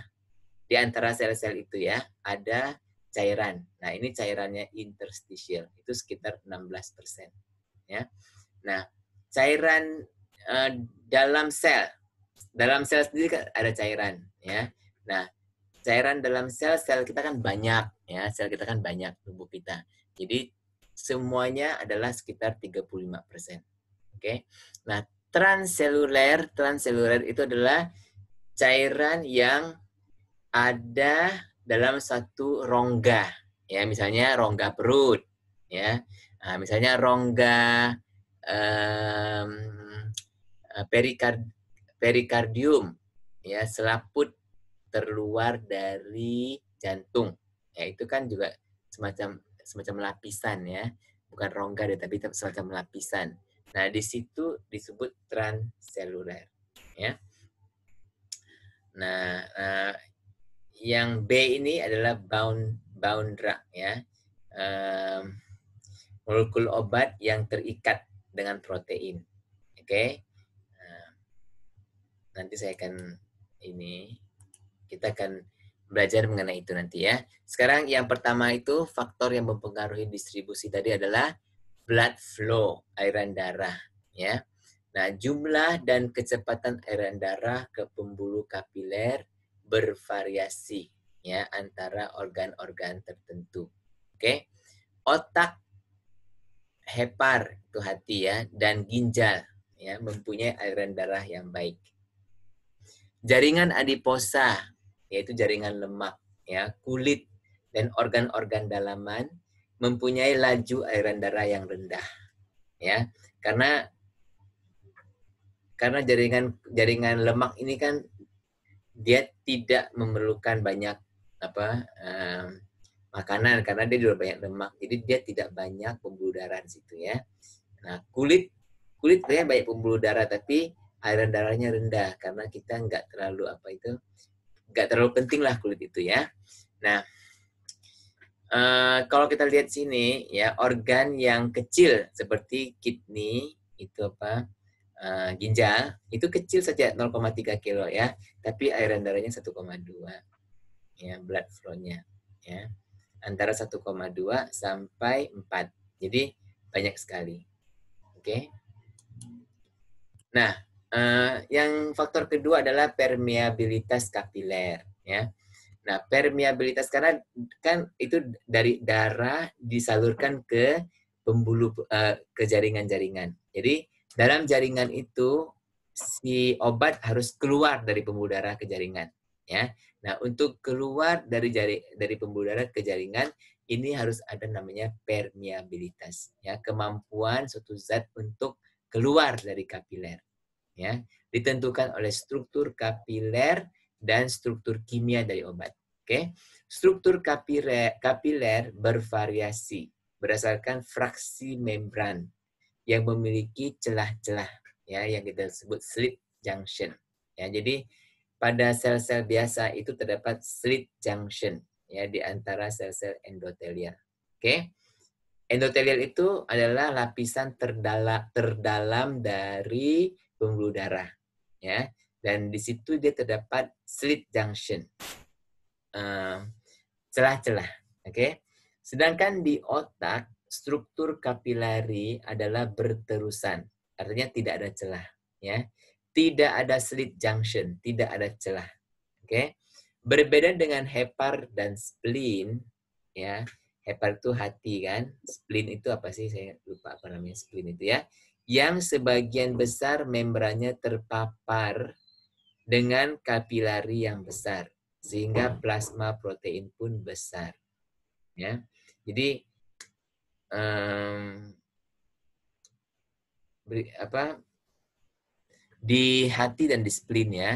di antara sel-sel itu ya ada cairan. Nah, ini cairannya interstitial, itu sekitar 16%, ya. Nah, cairan dalam sel sendiri kan ada cairan, ya. Nah, cairan dalam sel kita kan banyak, ya. Sel kita kan banyak, tubuh kita. Jadi semuanya adalah sekitar 35%. Oke. Nah, transseluler itu adalah cairan yang ada dalam satu rongga, ya, misalnya rongga perut, ya. Nah, misalnya rongga perikardium, ya, selaput terluar dari jantung. Ya, itu kan juga semacam lapisan, ya. Bukan rongga deh, tapi semacam lapisan. Nah, di situ disebut transseluler, ya. Nah, yang B ini adalah bound drug, ya. Molekul obat yang terikat dengan protein. Oke. Nah, nanti saya akan kita akan belajar mengenai itu nanti ya. Sekarang yang pertama itu faktor yang mempengaruhi distribusi tadi adalah blood flow, aliran darah, ya. Nah, jumlah dan kecepatan aliran darah ke pembuluh kapiler bervariasi, ya, antara organ-organ tertentu. Oke. Otak, hepar itu hati, ya, dan ginjal, ya, mempunyai aliran darah yang baik. Jaringan adiposa, yaitu jaringan lemak, ya, kulit dan organ-organ dalaman mempunyai laju aliran darah yang rendah, ya, karena jaringan lemak ini kan dia tidak memerlukan banyak makanan karena dia juga banyak lemak, jadi dia tidak banyak pembuluh darah di situ, ya. Nah, kulit banyak pembuluh darah tapi aliran darahnya rendah karena kita nggak terlalu penting lah kulit itu, ya. Nah, kalau kita lihat sini, ya, organ yang kecil seperti kidney itu ginjal itu kecil saja 0,3 kilo, ya, tapi aliran darahnya 1,2, ya, blood flow-nya, ya, antara 1,2 sampai 4, jadi banyak sekali. Oke. Nah, yang faktor kedua adalah permeabilitas kapiler, ya. Nah, permeabilitas karena kan itu dari darah disalurkan ke pembuluh ke jaringan-jaringan. Jadi Dalam jaringan itu si obat harus keluar dari pembuluh darah ke jaringan, ya. Nah, untuk keluar dari pembuluh darah ke jaringan ini harus ada namanya permeabilitas, ya, kemampuan suatu zat untuk keluar dari kapiler, ya. Ditentukan oleh struktur kapiler dan struktur kimia dari obat. Oke. Struktur kapiler bervariasi berdasarkan fraksi membran yang memiliki celah-celah, ya, yang kita sebut slit junction, ya. Jadi pada sel-sel biasa itu terdapat slit junction, ya, di antara sel-sel endotelial. Oke. Endotelial itu adalah lapisan terdalam dari pembuluh darah, ya, dan di situ dia terdapat slit junction, celah-celah. Oke. Sedangkan di otak struktur kapilari adalah berterusan, artinya tidak ada celah, ya. Tidak ada slit junction, tidak ada celah. Oke. Berbeda dengan hepar dan spleen, ya. Hepar itu hati kan, spleen itu apa sih? Saya lupa apa namanya spleen itu, ya. Yang sebagian besar membrannya terpapar dengan kapilari yang besar sehingga plasma protein pun besar, ya. Jadi di hati dan di spleen, ya,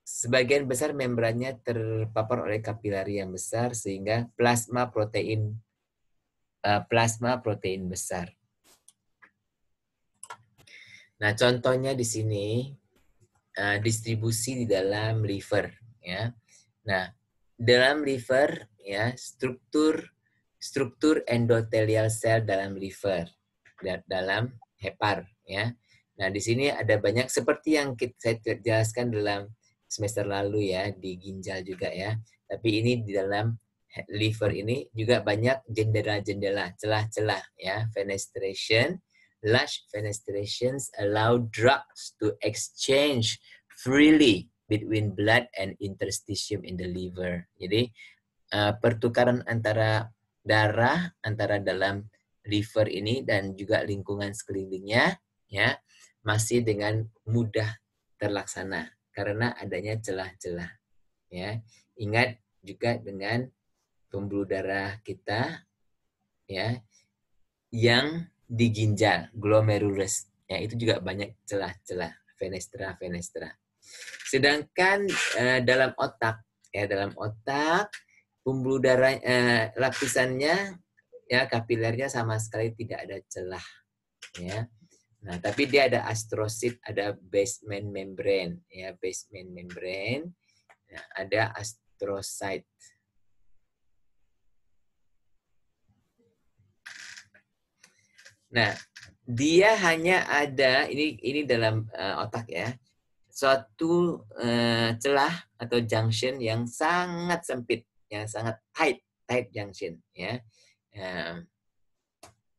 sebagian besar membrannya terpapar oleh kapilari yang besar sehingga plasma protein besar. Nah, contohnya di sini distribusi di dalam liver, ya. Nah, dalam liver, ya, struktur endotelial sel dalam liver, dalam hepar, ya. Nah, di sini ada banyak seperti yang saya jelaskan dalam semester lalu, ya, di ginjal juga, ya. Tapi ini di dalam liver ini juga banyak jendela-jendela, celah-celah, ya, fenestration. Large fenestrations allow drugs to exchange freely between blood and interstitium in the liver. Jadi pertukaran antara darah antara dalam liver ini dan juga lingkungan sekelilingnya, ya, masih dengan mudah terlaksana karena adanya celah-celah, ya. Ingat juga dengan pembuluh darah kita, ya, yang di ginjal, glomerulus, ya, itu juga banyak celah-celah, fenestra. Sedangkan dalam otak, ya, dalam otak pembuluh darah lapisannya, ya, kapilernya sama sekali tidak ada celah, ya. Nah, tapi dia ada astrosit, ada basement membrane, ya, basement membrane, ya, ada astrocyte. Nah, dia hanya ada ini dalam otak, ya, suatu celah atau junction yang sangat sempit, yang sangat tight junction, ya.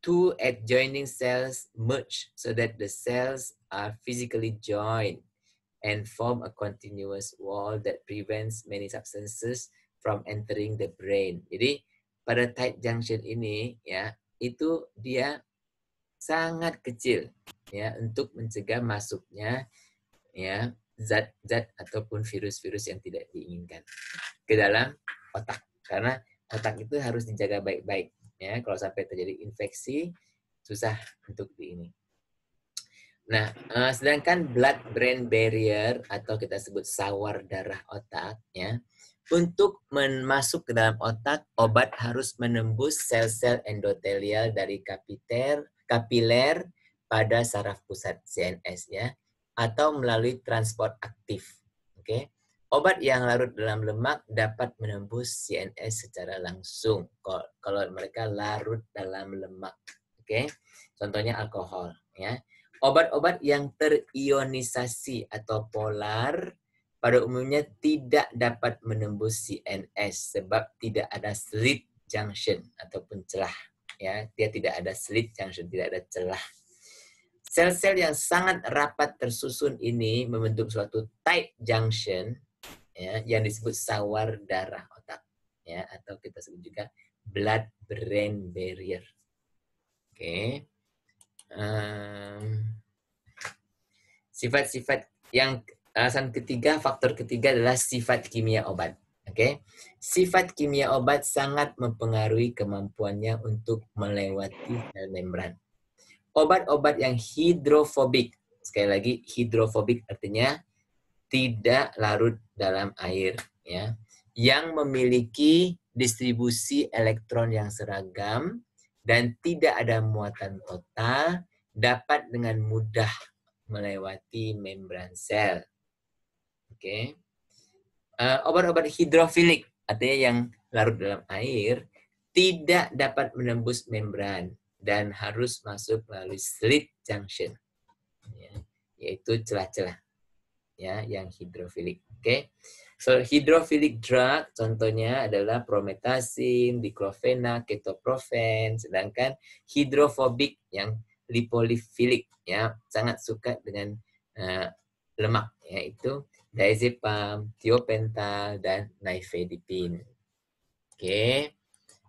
Two adjoining cells merge so that the cells are physically joined and form a continuous wall that prevents many substances from entering the brain. Jadi pada tight junction ini, ya, itu dia sangat kecil, ya, untuk mencegah masuknya, ya, zat-zat ataupun virus-virus yang tidak diinginkan ke dalam otak. Karena otak itu harus dijaga baik-baik, ya. Kalau sampai terjadi infeksi, susah untuk ini. Nah, sedangkan blood-brain barrier atau kita sebut sawar darah otak, ya, untuk masuk ke dalam otak, obat harus menembus sel-sel endotelial dari kapiler pada saraf pusat CNS, ya, atau melalui transport aktif. Oke. Obat yang larut dalam lemak dapat menembus CNS secara langsung kalau mereka larut dalam lemak. Oke. Contohnya alkohol, ya. Obat-obat yang terionisasi atau polar pada umumnya tidak dapat menembus CNS sebab tidak ada slit junction ataupun celah, ya. Dia tidak ada slit junction, tidak ada celah. Sel-sel yang sangat rapat tersusun ini membentuk suatu tight junction, ya, yang disebut sawar darah otak, ya, atau kita sebut juga blood-brain barrier. Oke. Sifat-sifat yang alasan ketiga, faktor ketiga adalah sifat kimia obat. Oke, sifat kimia obat sangat mempengaruhi kemampuannya untuk melewati sel membran. Obat-obat yang hidrofobik, sekali lagi hidrofobik artinya tidak larut dalam air, ya, yang memiliki distribusi elektron yang seragam dan tidak ada muatan total, dapat dengan mudah melewati membran sel. Oke. Obat-obat hidrofilik artinya yang larut dalam air tidak dapat menembus membran dan harus masuk melalui slit junction, ya, yaitu celah-celah, ya, yang hidrofilik. Oke. So hidrofilik drug contohnya adalah promethazine, diclofenac, ketoprofen, sedangkan hidrofobik yang lipolifilik, ya, sangat suka dengan lemak, yaitu diazepam, thiopental, dan nifedipine. Oke.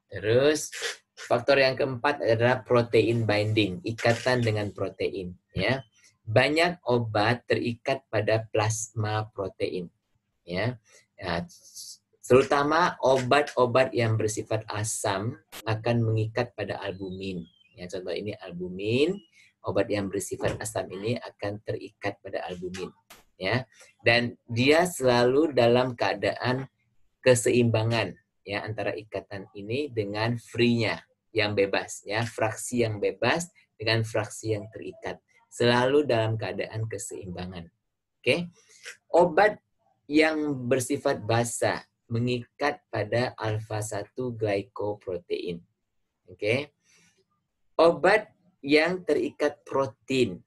Terus faktor yang keempat adalah protein binding, ikatan dengan protein, ya. Banyak obat terikat pada plasma protein, ya. Terutama obat-obat yang bersifat asam akan mengikat pada albumin. Ya, contoh ini albumin, obat yang bersifat asam ini akan terikat pada albumin, ya. Dan dia selalu dalam keadaan keseimbangan, ya, antara ikatan ini dengan free-nya yang bebas, ya, fraksi yang bebas dengan fraksi yang terikat, selalu dalam keadaan keseimbangan. Oke. Obat yang bersifat basa mengikat pada alfa-1 glycoprotein. Oke. Obat yang terikat protein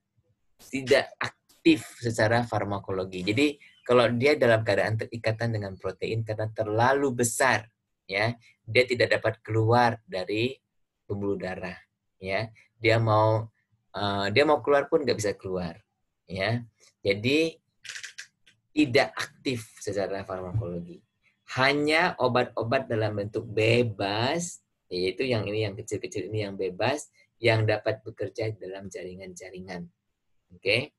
tidak aktif secara farmakologi. Jadi kalau dia dalam keadaan terikatan dengan protein karena terlalu besar, ya, dia tidak dapat keluar dari pembuluh darah, ya. Dia mau keluar pun nggak bisa keluar, ya. Jadi tidak aktif secara farmakologi. Hanya obat-obat dalam bentuk bebas, yaitu yang ini, yang kecil-kecil ini yang bebas, yang dapat bekerja dalam jaringan-jaringan. Oke.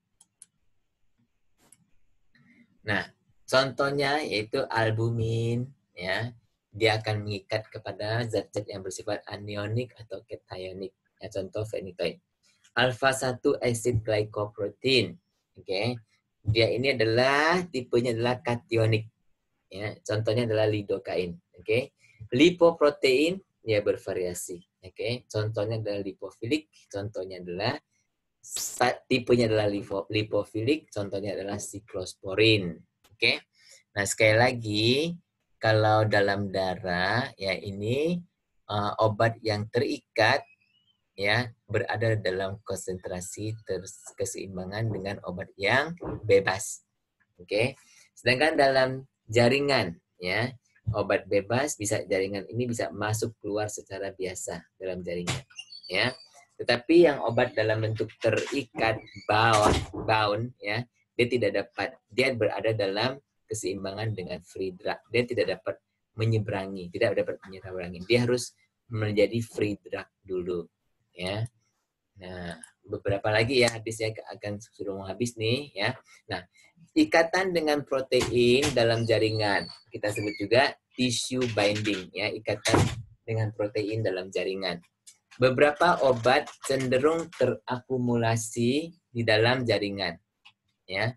Nah, contohnya yaitu albumin, ya. Dia akan mengikat kepada zat-zat yang bersifat anionik atau cationik. Ya, contoh phenytoin. Alpha-1 acid glycoprotein. Oke. Dia ini adalah tipenya adalah kationik. Ya, contohnya adalah lidokain. Oke. Lipoprotein ya bervariasi. Oke. Contohnya adalah lipofilik, contohnya adalah tipenya adalah lipofilik, contohnya adalah siklosporin. Oke. Nah, sekali lagi kalau dalam darah ya ini obat yang terikat, ya, berada dalam konsentrasi keseimbangan dengan obat yang bebas. Oke. Sedangkan dalam jaringan, ya, obat bebas bisa, jaringan ini bisa masuk keluar secara biasa dalam jaringan, ya. Tetapi yang obat dalam bentuk terikat, bound, ya, dia tidak dapat, dia berada dalam keseimbangan dengan free drug. Dia tidak dapat menyeberangi, Dia harus menjadi free drug dulu, ya. Nah, beberapa lagi ya, habisnya akan sudah mau habis nih, ya. Nah, ikatan dengan protein dalam jaringan kita sebut juga tissue binding, ya, ikatan dengan protein dalam jaringan. Beberapa obat cenderung terakumulasi di dalam jaringan, ya.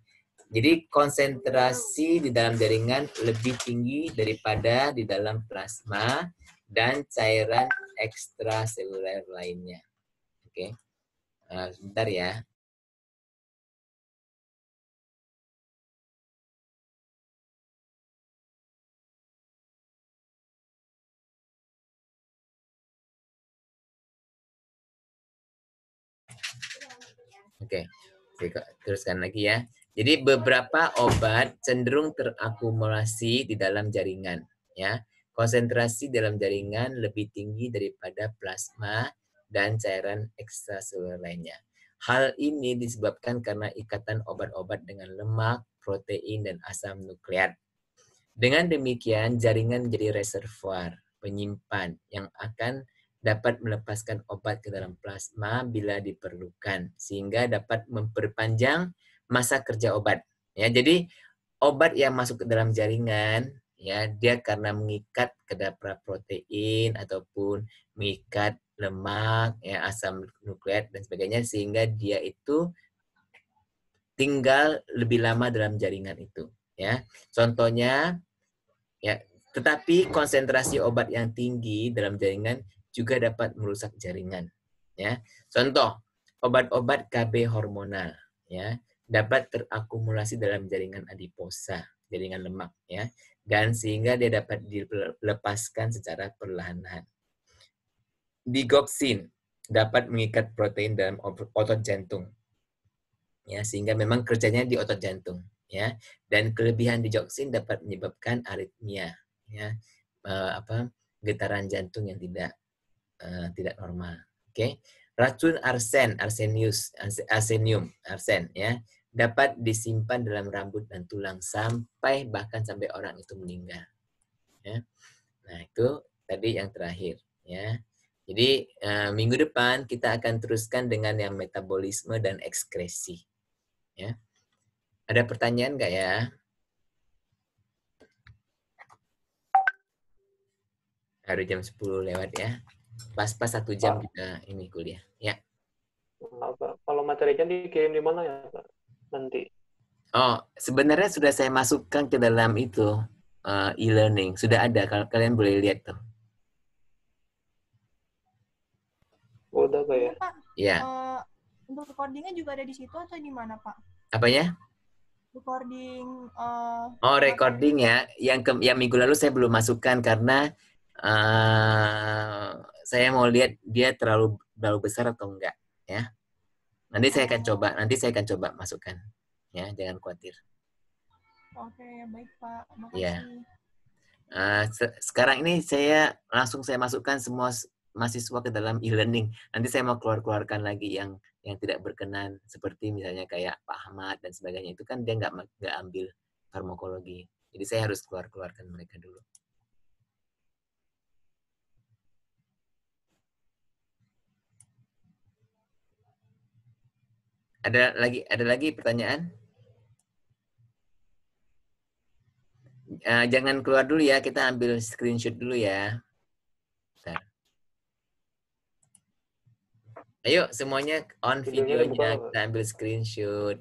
Jadi konsentrasi di dalam jaringan lebih tinggi daripada di dalam plasma dan cairan ekstraseluler lainnya. Oke. Sebentar ya. Oke, teruskan lagi ya. Jadi beberapa obat cenderung terakumulasi di dalam jaringan, ya. Konsentrasi dalam jaringan lebih tinggi daripada plasma dan cairan ekstraseluler lainnya. Hal ini disebabkan karena ikatan obat-obat dengan lemak, protein, dan asam nukleat. Dengan demikian, jaringan menjadi reservoir, penyimpan yang akan dapat melepaskan obat ke dalam plasma bila diperlukan, sehingga dapat memperpanjang masa kerja obat. Ya, jadi obat yang masuk ke dalam jaringan, ya, dia karena mengikat ke dalam protein ataupun mengikat lemak, ya, asam nukleat dan sebagainya, sehingga dia itu tinggal lebih lama dalam jaringan itu. Ya, contohnya, ya, tetapi konsentrasi obat yang tinggi dalam jaringan juga dapat merusak jaringan. Ya, contoh obat-obat KB hormonal, ya, dapat terakumulasi dalam jaringan adiposa, jaringan lemak, ya, dan sehingga dia dapat dilepaskan secara perlahan-lahan. Digoxin dapat mengikat protein dalam otot jantung, ya, sehingga memang kerjanya di otot jantung, ya, dan kelebihan digoxin dapat menyebabkan aritmia, ya, getaran jantung yang tidak normal. Oke. Racun arsen, arsenium, ya, dapat disimpan dalam rambut dan tulang bahkan sampai orang itu meninggal. Ya. Nah, itu tadi yang terakhir, ya. Jadi minggu depan kita akan teruskan dengan yang metabolisme dan ekskresi. Ya. Ada pertanyaan nggak ya? Harus jam 10 lewat ya. Pas-pas 1 jam kita ini kuliah. Ya. Kalau materinya dikirim di mana ya, Pak? Nanti. Oh, sebenarnya sudah saya masukkan ke dalam itu e-learning. Sudah ada, kalau kalian boleh lihat tuh. Udah, Pak ya? Iya. Untuk recordingnya juga ada di situ atau di mana, Pak? Apanya? Recording. Recording ya. Yang minggu lalu saya belum masukkan karena saya mau lihat dia terlalu besar atau enggak, ya. Nanti saya akan coba masukkan, ya, jangan khawatir. Oke, baik Pak. Makasih. Ya. Sekarang ini saya masukkan semua mahasiswa ke dalam e-learning. Nanti saya mau keluarkan lagi yang tidak berkenan, seperti misalnya kayak Pak Ahmad dan sebagainya. Itu kan dia nggak ambil farmakologi. Jadi saya harus keluarkan mereka dulu. Ada lagi pertanyaan? Jangan keluar dulu ya, kita ambil screenshot dulu ya. Bentar. Ayo semuanya on videonya, kita ambil screenshot.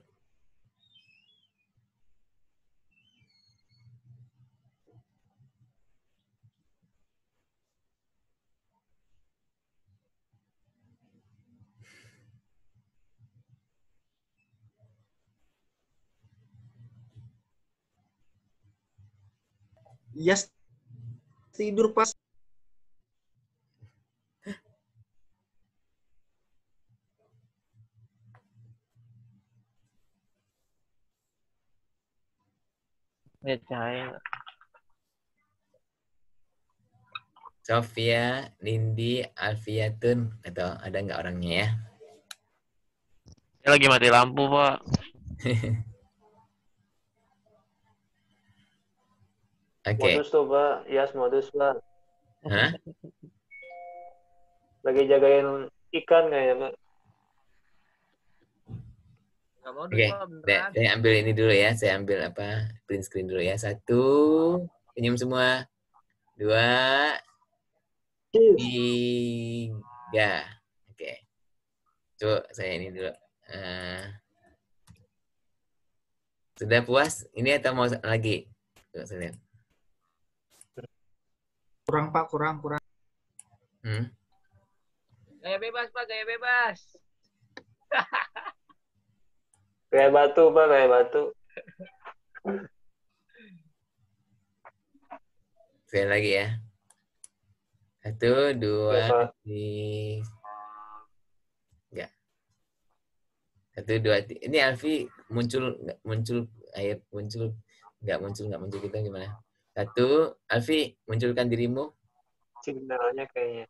Yes, tidur pas. Ya, cahaya. Sofia, Nindi, Alfiatun, atau ada nggak orangnya ya? Saya lagi mati lampu, Pak. Oke. Modus tuh, Pak. Yes, modus, Pak. Hah? Lagi jagain ikan kayaknya, Pak. Oke, saya ambil ini dulu ya. Saya ambil print screen dulu ya. 1, senyum semua. 2, 3. Oke. Coba saya ini dulu. Sudah puas? Ini atau mau lagi? Coba saya lihat. Kurang, Pak, kurang. Gaya bebas, Pak, gaya bebas. Kayak batu, Pak, kayak batu. Sekali lagi ya. 1, 2, 3. Enggak. 1, 2, 3. Ini Alfi muncul nggak muncul kita gimana? 1, Alfi, munculkan dirimu. Signalnya kayaknya.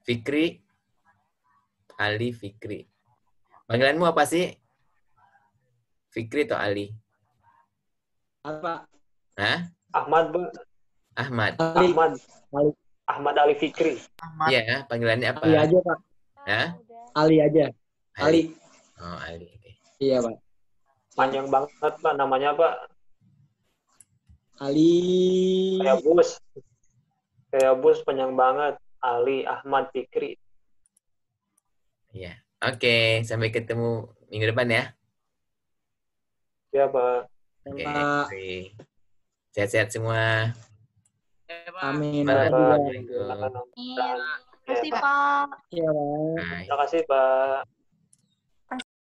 Fikri. Ali Fikri. Panggilanmu apa sih? Fikri atau Ali? Apa? Hah? Ahmad, Pak. Ahmad. Ahmad Ali Fikri. Iya, panggilannya apa? Ali aja, Pak. Hah? Ali aja. Ali. Oh, Ali. Oke. Iya, Pak. Panjang banget, Pak. Namanya Pak? Ali. Kayak bus panjang banget. Ali Ahmad Fikri. Iya. Oke, sampai ketemu minggu depan ya. Iya, Pak. Oke, Pak. sehat-sehat semua. Amin. Baik. Bapak juga. Assalamualaikum. Terima kasih, Pak. Iya, Pak. Bye. Terima kasih, Pak.